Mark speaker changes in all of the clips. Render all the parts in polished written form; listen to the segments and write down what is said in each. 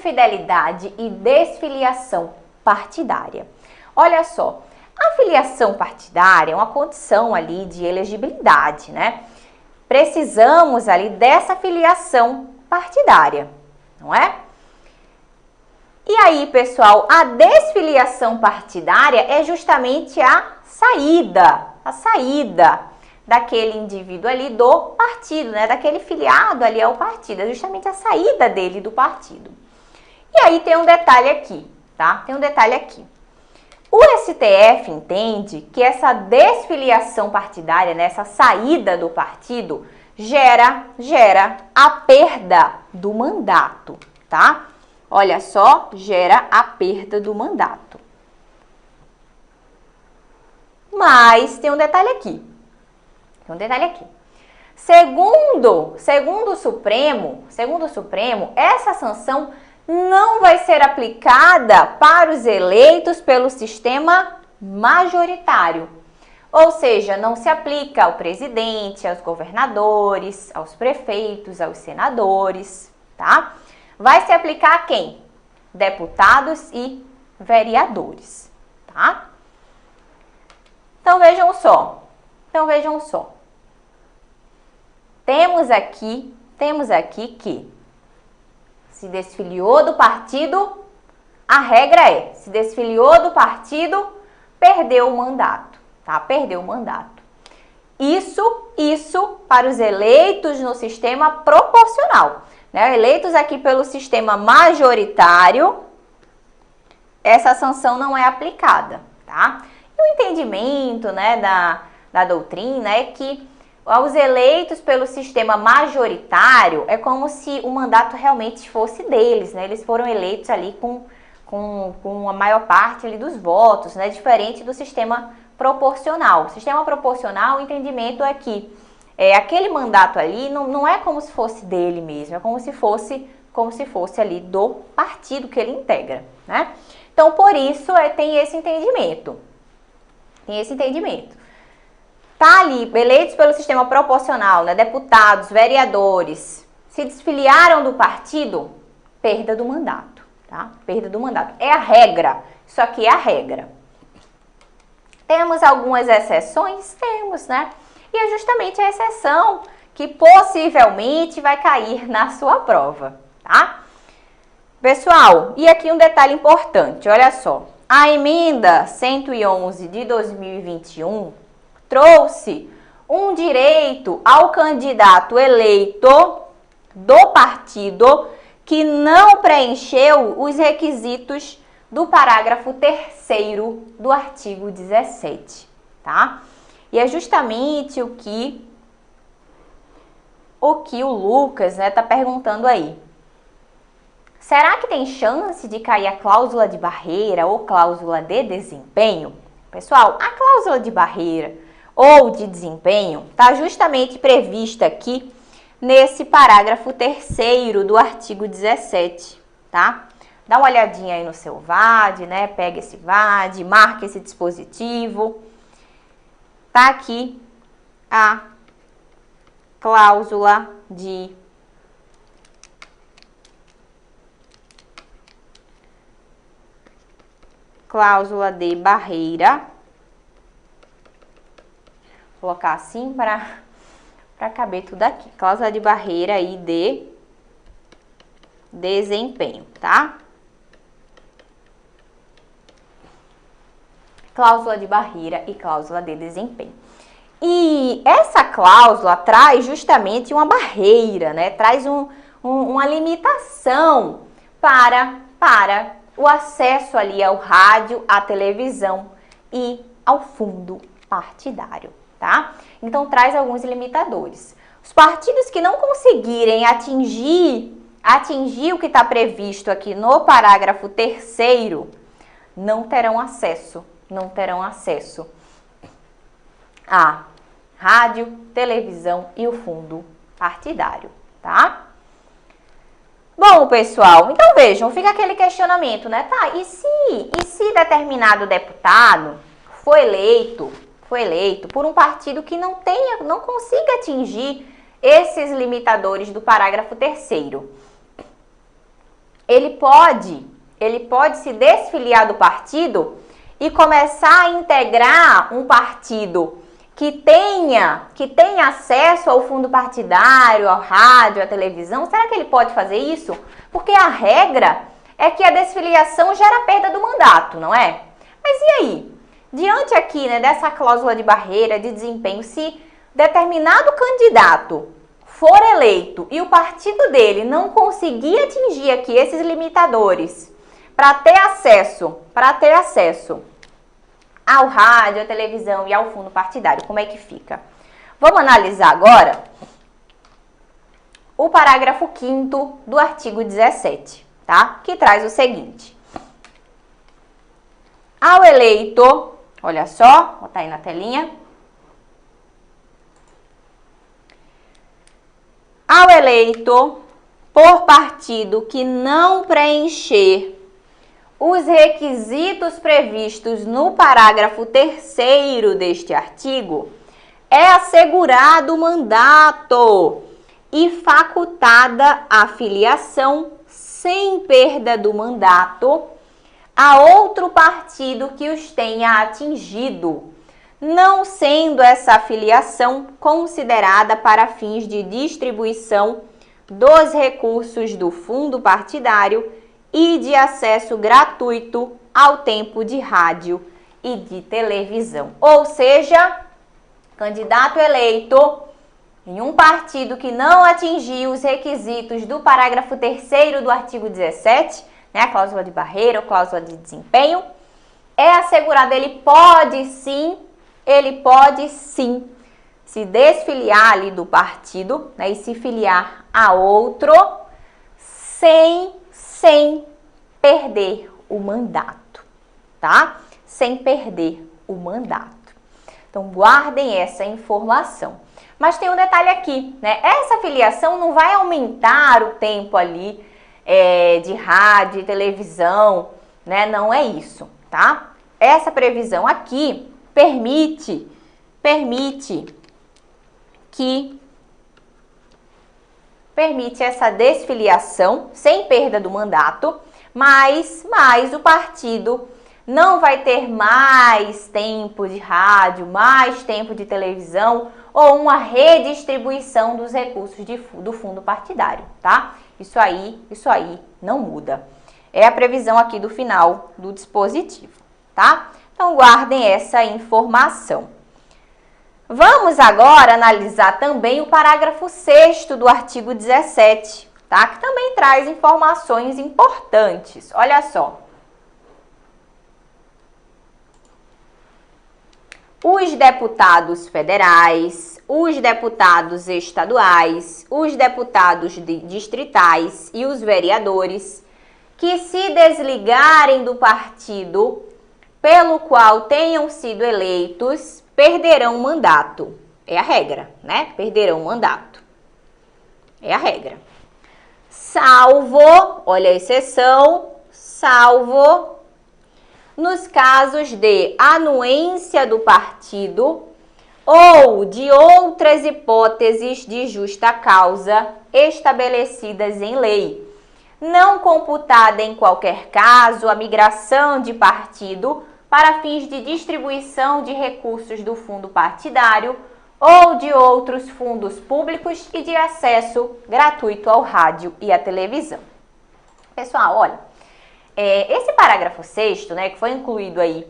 Speaker 1: infidelidade e desfiliação partidária. Olha só, a filiação partidária é uma condição ali de elegibilidade, né? Precisamos ali dessa filiação partidária, não é? E aí, pessoal, a desfiliação partidária é justamente a saída daquele indivíduo ali do partido, né? Daquele filiado ali ao partido, é justamente a saída dele do partido. E aí tem um detalhe aqui, tá? Tem um detalhe aqui. O STF entende que essa desfiliação partidária, né, essa saída do partido, gera a perda do mandato, tá? Olha só, gera a perda do mandato. Mas tem um detalhe aqui. Segundo o Supremo, essa sanção não vai ser aplicada para os eleitos pelo sistema majoritário. Ou seja, não se aplica ao presidente, aos governadores, aos prefeitos, aos senadores, tá? Vai se aplicar a quem? Deputados e vereadores, tá? Então vejam só. Temos aqui que se desfiliou do partido, a regra é, se desfiliou do partido, perdeu o mandato, tá? Perdeu o mandato. Isso para os eleitos no sistema proporcional, né? Eleitos aqui pelo sistema majoritário, essa sanção não é aplicada, tá? E o entendimento, né, da doutrina é que aos eleitos pelo sistema majoritário é como se o mandato realmente fosse deles, né? Eles foram eleitos ali com a maior parte ali dos votos, né? Diferente do sistema proporcional. O sistema proporcional, o entendimento é que aquele mandato ali não é como se fosse dele mesmo, é como se fosse ali do partido que ele integra, né? Então, por isso, tem esse entendimento. Tá ali, eleitos pelo sistema proporcional, né? Deputados, vereadores, se desfiliaram do partido, perda do mandato, tá? Perda do mandato. É a regra. Isso aqui é a regra. Temos algumas exceções? Temos, né? E é justamente a exceção que possivelmente vai cair na sua prova, tá? Pessoal, e aqui um detalhe importante, olha só. A emenda 111 de 2021 trouxe um direito ao candidato eleito do partido que não preencheu os requisitos do parágrafo 3º do artigo 17, tá? E é justamente o que o Lucas, né, tá perguntando aí. Será que tem chance de cair a cláusula de barreira ou cláusula de desempenho? Pessoal, a cláusula de barreira ou de desempenho está justamente prevista aqui nesse parágrafo 3º do artigo 17, tá? Dá uma olhadinha aí no seu VAD, né? Pega esse VAD, marca esse dispositivo. Tá aqui a cláusula de barreira. Vou colocar assim para caber tudo aqui. Cláusula de barreira e de desempenho, tá? Cláusula de barreira e cláusula de desempenho. E essa cláusula traz justamente uma barreira, né? Traz uma limitação para o acesso ali ao rádio, à televisão e ao fundo partidário, tá? Então, traz alguns limitadores. Os partidos que não conseguirem atingir o que está previsto aqui no parágrafo 3º não terão acesso a rádio, televisão e o fundo partidário, tá? Bom, pessoal, então vejam, fica aquele questionamento, né? Tá, e se determinado deputado foi eleito por um partido que não consiga atingir esses limitadores do parágrafo 3º? ele pode se desfiliar do partido e começar a integrar um partido que tenha acesso ao fundo partidário, ao rádio, à televisão. Será que ele pode fazer isso? Porque a regra é que a desfiliação gera perda do mandato, não é? Mas e aí? Diante aqui, né, dessa cláusula de barreira, de desempenho, se determinado candidato for eleito e o partido dele não conseguir atingir aqui esses limitadores para ter acesso ao rádio, à televisão e ao fundo partidário, como é que fica? Vamos analisar agora o parágrafo 5º do artigo 17, tá? Que traz o seguinte: ao eleito, olha só, vou botar aí na telinha. Ao eleito por partido que não preencher os requisitos previstos no parágrafo 3º deste artigo, é assegurado o mandato e facultada a filiação sem perda do mandato a outro partido que os tenha atingido, não sendo essa filiação considerada para fins de distribuição dos recursos do fundo partidário e de acesso gratuito ao tempo de rádio e de televisão. Ou seja, candidato eleito em um partido que não atingiu os requisitos do parágrafo 3º do artigo 17, né, a cláusula de barreira ou cláusula de desempenho, é assegurado, ele pode sim se desfiliar ali do partido, né, e se filiar a outro sem perder o mandato, tá? Sem perder o mandato. Então, guardem essa informação. Mas tem um detalhe aqui, né? Essa filiação não vai aumentar o tempo ali de rádio e televisão, né? Não é isso, tá? Essa previsão aqui permite essa desfiliação sem perda do mandato, mas o partido não vai ter mais tempo de rádio, mais tempo de televisão ou uma redistribuição dos recursos do fundo partidário, tá? Isso aí não muda. É a previsão aqui do final do dispositivo, tá? Então, guardem essa informação. Vamos agora analisar também o parágrafo 6º do artigo 17, tá? Que também traz informações importantes. Olha só. Os deputados federais, os deputados estaduais, os deputados distritais e os vereadores que se desligarem do partido pelo qual tenham sido eleitos perderão o mandato. É a regra, né? Perderão o mandato. É a regra. Salvo, olha a exceção, salvo nos casos de anuência do partido ou de outras hipóteses de justa causa estabelecidas em lei, não computada em qualquer caso a migração de partido para fins de distribuição de recursos do fundo partidário ou de outros fundos públicos e de acesso gratuito ao rádio e à televisão. Pessoal, olha, esse parágrafo 6º, né, que foi incluído aí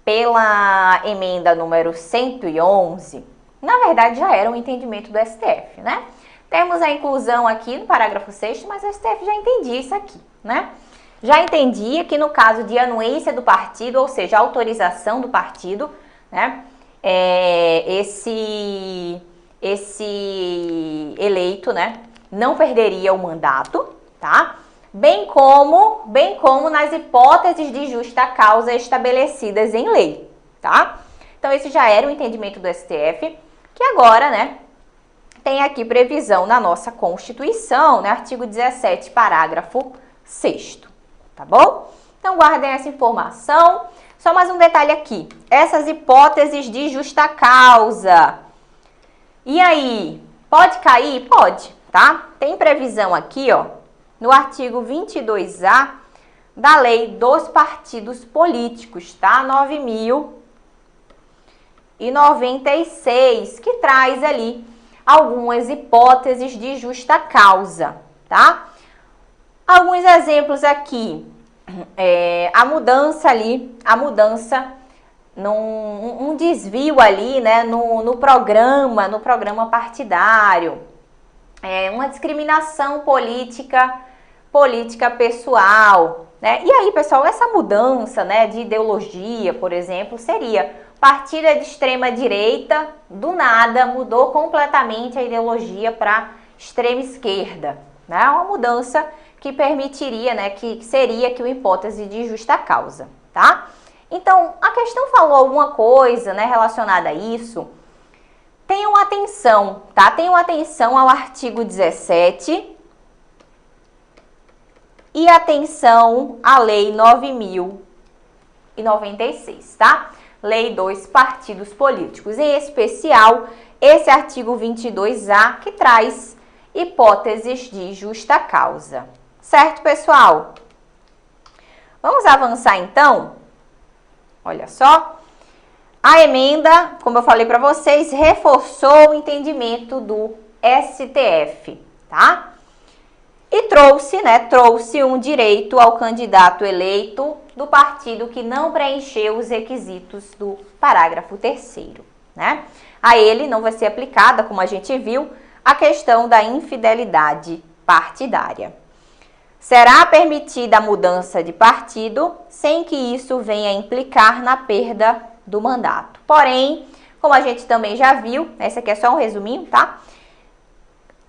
Speaker 1: pela emenda número 111, na verdade já era um entendimento do STF, né? Temos a inclusão aqui no parágrafo 6º, mas o STF já entendia isso aqui, né? Já entendia que no caso de anuência do partido, ou seja, autorização do partido, né, esse eleito, né, não perderia o mandato, tá? Bem como nas hipóteses de justa causa estabelecidas em lei, tá? Então, esse já era o entendimento do STF, que agora, né, tem aqui previsão na nossa Constituição, né, artigo 17, parágrafo 6º. Tá bom? Então, guardem essa informação. Só mais um detalhe aqui. Essas hipóteses de justa causa. E aí, pode cair? Pode, tá? Tem previsão aqui, ó, no artigo 22A da Lei dos Partidos Políticos, tá? 9.096, que traz ali algumas hipóteses de justa causa, tá? Alguns exemplos aqui, a mudança, um desvio ali, né, no programa partidário, uma discriminação política pessoal, né? E aí, pessoal, essa mudança, né, de ideologia, por exemplo, seria partido de extrema direita, do nada mudou completamente a ideologia para extrema esquerda, né? Uma mudança que permitiria, né, que seria aqui uma hipótese de justa causa, tá? Então, a questão falou alguma coisa, né, relacionada a isso. Tenham atenção, tá? Tenham atenção ao artigo 17 e atenção à Lei 9.096, tá? Lei dos Partidos Políticos, em especial esse artigo 22A, que traz hipóteses de justa causa. Certo, pessoal? Vamos avançar, então? Olha só. A emenda, como eu falei para vocês, reforçou o entendimento do STF, tá? E trouxe um direito ao candidato eleito do partido que não preencheu os requisitos do parágrafo 3º, né? A ele não vai ser aplicada, como a gente viu, a questão da infidelidade partidária. Será permitida a mudança de partido sem que isso venha implicar na perda do mandato. Porém, como a gente também já viu, esse aqui é só um resuminho, tá?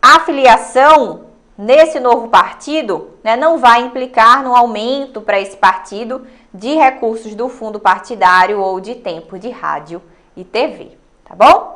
Speaker 1: A filiação nesse novo partido, né, não vai implicar no aumento para esse partido de recursos do fundo partidário ou de tempo de rádio e TV, tá bom?